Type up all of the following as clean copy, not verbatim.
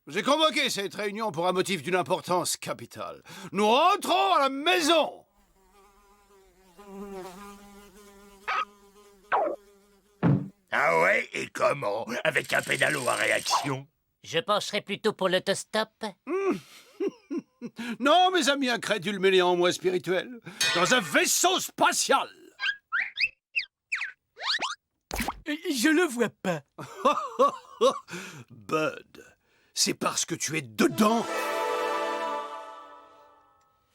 J'ai convoqué cette réunion pour un motif d'une importance capitale. Nous rentrons à la maison. Ah ouais, et comment? Avec un pédalo à réaction? Je pencherais plutôt pour l'autostop. Non, mes amis incrédules mais néanmoins spirituels. Dans un vaisseau spatial. Je le vois pas. Bud, c'est parce que tu es dedans.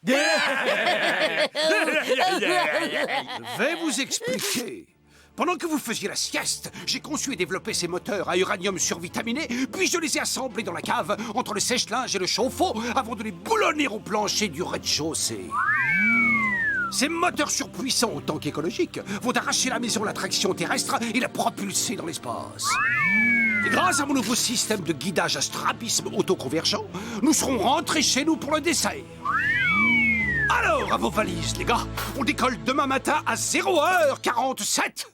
Je vais vous expliquer. Pendant que vous faisiez la sieste, j'ai conçu et développé ces moteurs à uranium survitaminé, puis je les ai assemblés dans la cave, entre le sèche-linge et le chauffe-eau, avant de les boulonner au plancher du rez-de-chaussée. Ces moteurs surpuissants autant qu'écologiques vont arracher la maison à l'attraction terrestre et la propulser dans l'espace. Et grâce à mon nouveau système de guidage à strabisme autoconvergent, nous serons rentrés chez nous pour le dessert. Alors, à vos valises, les gars, on décolle demain matin à 0h47.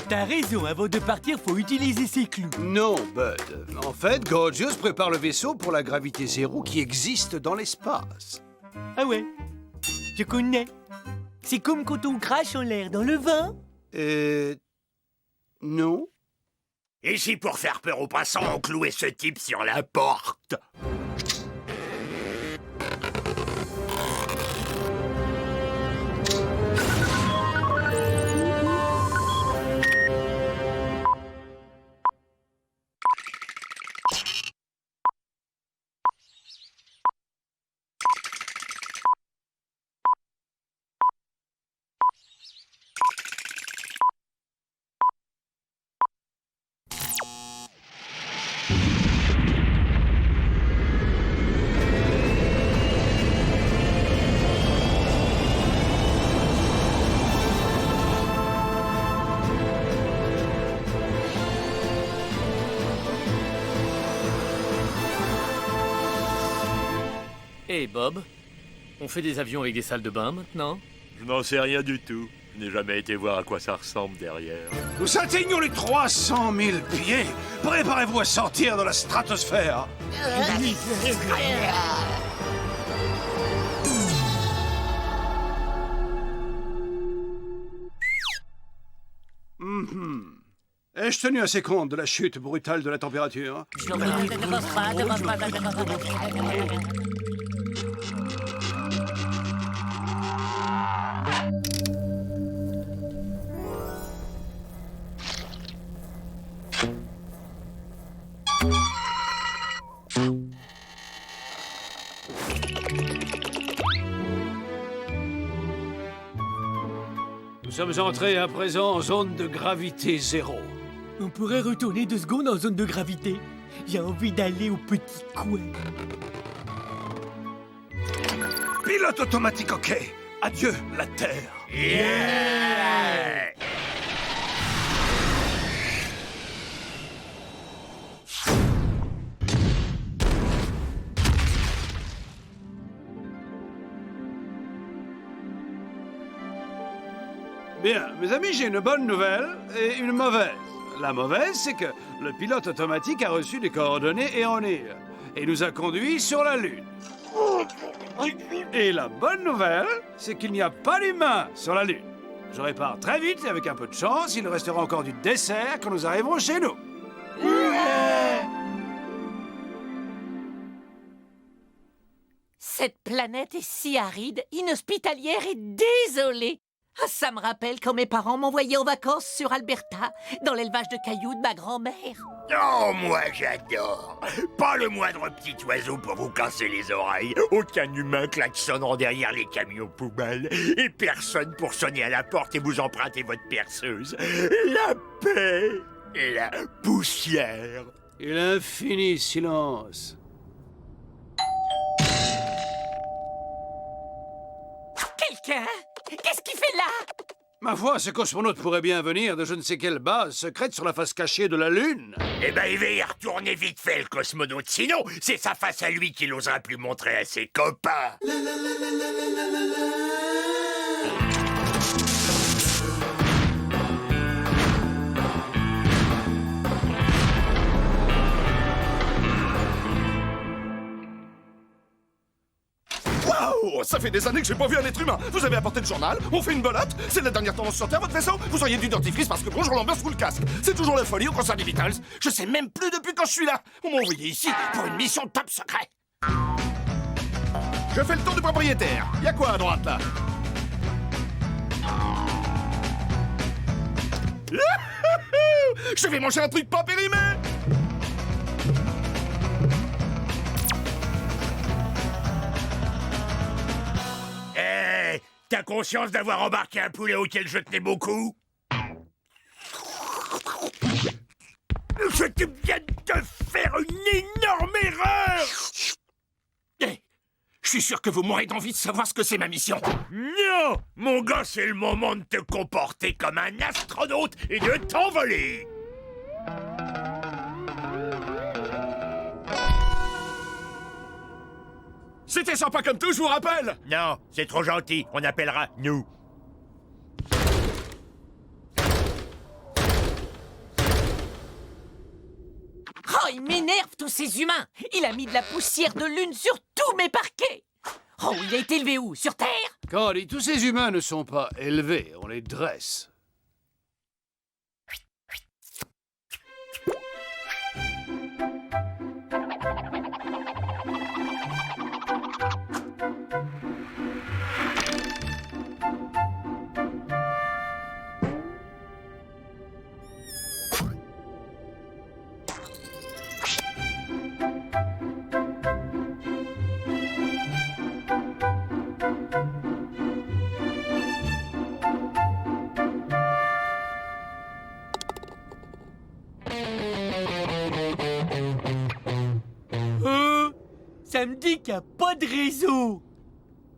T'as raison, avant de partir, faut utiliser ses clous. Non, Bud. En fait, Gorgeous prépare le vaisseau pour la gravité zéro qui existe dans l'espace. Ah ouais, je connais. C'est comme quand on crache en l'air dans le vin. Non. Et si pour faire peur aux passants, on clouait ce type sur la porte? Hey Bob, on fait des avions avec des salles de bain maintenant? Je n'en sais rien du tout. Je n'ai jamais été voir à quoi ça ressemble derrière. Nous atteignons les 300 000 pieds. Préparez-vous à sortir de la stratosphère. Ai-je tenu assez compte de la chute brutale de la température? Nous sommes entrés à présent en zone de gravité zéro. On pourrait retourner 2 secondes en zone de gravité. J'ai envie d'aller au petit coin. Pilote automatique OK. Adieu, la Terre. Yeah! Bien, mes amis, j'ai une bonne nouvelle et une mauvaise. La mauvaise, c'est que le pilote automatique a reçu des coordonnées erronées et nous a conduits sur la Lune. Et la bonne nouvelle, c'est qu'il n'y a pas d'humains sur la Lune. Je répare très vite et avec un peu de chance, il restera encore du dessert quand nous arriverons chez nous. Cette planète est si aride, inhospitalière et désolée. Ah, ça me rappelle quand mes parents m'envoyaient en vacances sur Alberta, dans l'élevage de cailloux de ma grand-mère. Oh, moi j'adore. Pas le moindre petit oiseau pour vous casser les oreilles. Aucun humain klaxonnant derrière les camions poubelles. Et personne pour sonner à la porte et vous emprunter votre perceuse. La paix et la poussière. Et l'infini silence. Quelqu'un? Qu'est-ce qu'il fait là? Ma foi, ce cosmonaute pourrait bien venir de je ne sais quelle base secrète sur la face cachée de la Lune. Eh ben, il va y retourner vite fait, le cosmonaute. Sinon, c'est sa face à lui qu'il n'osera plus montrer à ses copains. Waouh! Ça fait des années que j'ai pas vu un être humain. Vous avez apporté le journal, on fait une belote, c'est la dernière tendance sur Terre, votre vaisseau. Vous auriez du dentifrice parce que bonjour l'ambiance sous le casque. C'est toujours la folie au concert des Beatles. Je sais même plus depuis quand je suis là. On m'a envoyé ici pour une mission top secret. Je fais le tour du propriétaire. Y a quoi à droite là? Je vais manger un truc pas périmé. Eh, t'as conscience d'avoir embarqué un poulet auquel je tenais beaucoup? Je te viens de faire une énorme erreur! Eh, je suis sûr que vous mourrez d'envie de savoir ce que c'est ma mission. Non! Mon gars, c'est le moment de te comporter comme un astronaute et de t'envoler! C'était sympa comme tout, je vous rappelle. Non, c'est trop gentil, on appellera nous. Oh, il m'énerve, tous ces humains! Il a mis de la poussière de lune sur tous mes parquets! Oh, il a été élevé où? Sur Terre? Candy, tous ces humains ne sont pas élevés, on les dresse. Ça me dit qu'il n'y a pas de réseau.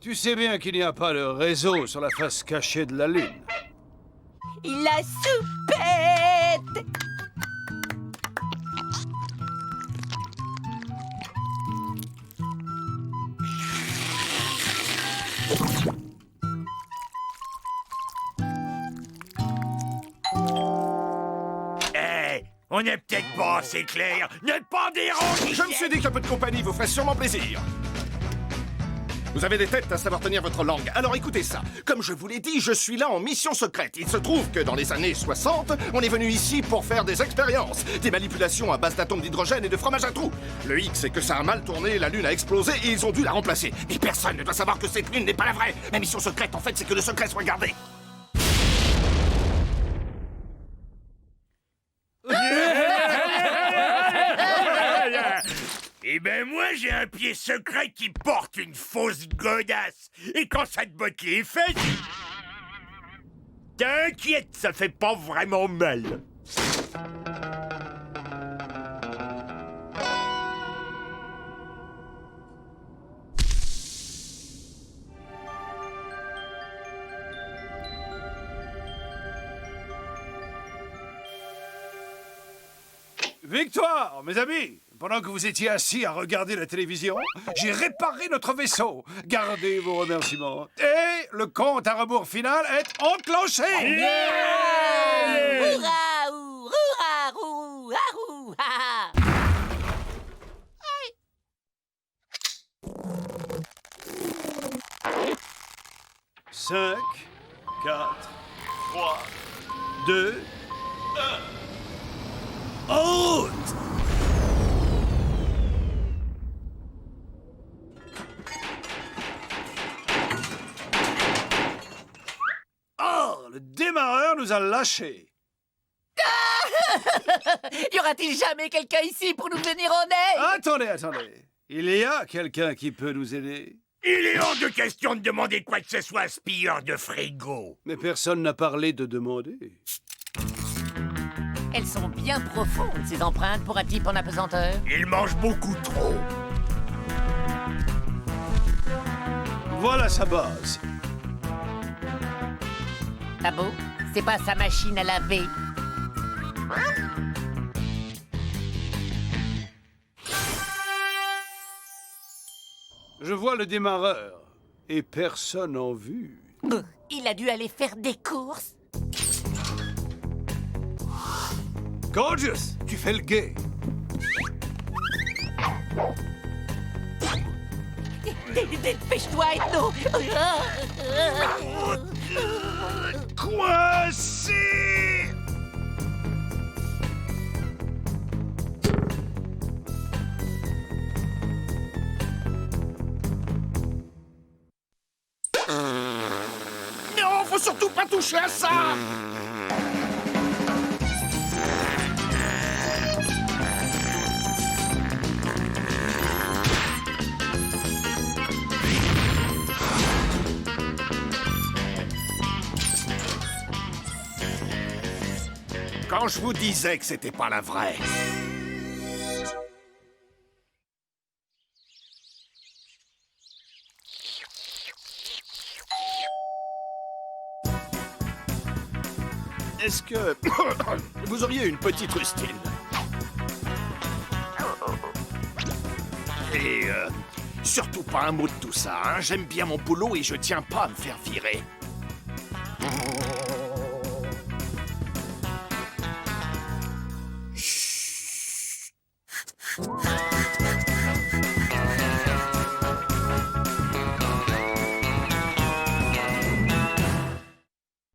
Tu sais bien qu'il n'y a pas de réseau sur la face cachée de la Lune. Il a soupette! Eh, on n'est peut-être pas assez clair. Ne pas déranger! Je me suis dit qu'un peu de compagnie vous ferait sûrement plaisir. Vous avez des têtes à savoir tenir votre langue. Alors écoutez ça. Comme je vous l'ai dit, je suis là en mission secrète. Il se trouve que dans les années 60, on est venu ici pour faire des expériences. Des manipulations à base d'atomes d'hydrogène et de fromage à trous. Le hic, c'est que ça a mal tourné, la Lune a explosé et ils ont dû la remplacer. Mais personne ne doit savoir que cette Lune n'est pas la vraie. Ma mission secrète, en fait, c'est que le secret soit gardé. Eh ben moi, j'ai un pied secret qui porte une fausse godasse. Et quand ça te botte les fesses... T'inquiète, ça fait pas vraiment mal. Victoire, mes amis! Pendant que vous étiez assis à regarder la télévision, j'ai réparé notre vaisseau. Gardez vos remerciements. Et le compte à rebours final est enclenché! Hourra, ou, hourra, rou, arou, ha, ha. 5, 4, 3, 2, 1. Out! Oh, le démarreur nous a lâchés. Y aura-t-il jamais quelqu'un ici pour nous venir en aide? Attendez. Il y a quelqu'un qui peut nous aider. Il est hors de question de demander quoi que ce soit à ce pilleur de frigo. Mais personne n'a parlé de demander. Elles sont bien profondes, ces empreintes, pour un type en apesanteur. Il mange beaucoup trop. Voilà sa base. Ah bon? C'est pas sa machine à laver. Je vois le démarreur. Et personne en vue. Il a dû aller faire des courses. Gorgeous, tu fais le guet. Dépêche-toi, Ethno. Coincé! Non, faut surtout pas toucher à ça! Quand je vous disais que c'était pas la vraie. Est-ce que vous auriez une petite rustine? Et surtout pas un mot de tout ça, hein. J'aime bien mon boulot et je tiens pas à me faire virer. Chut.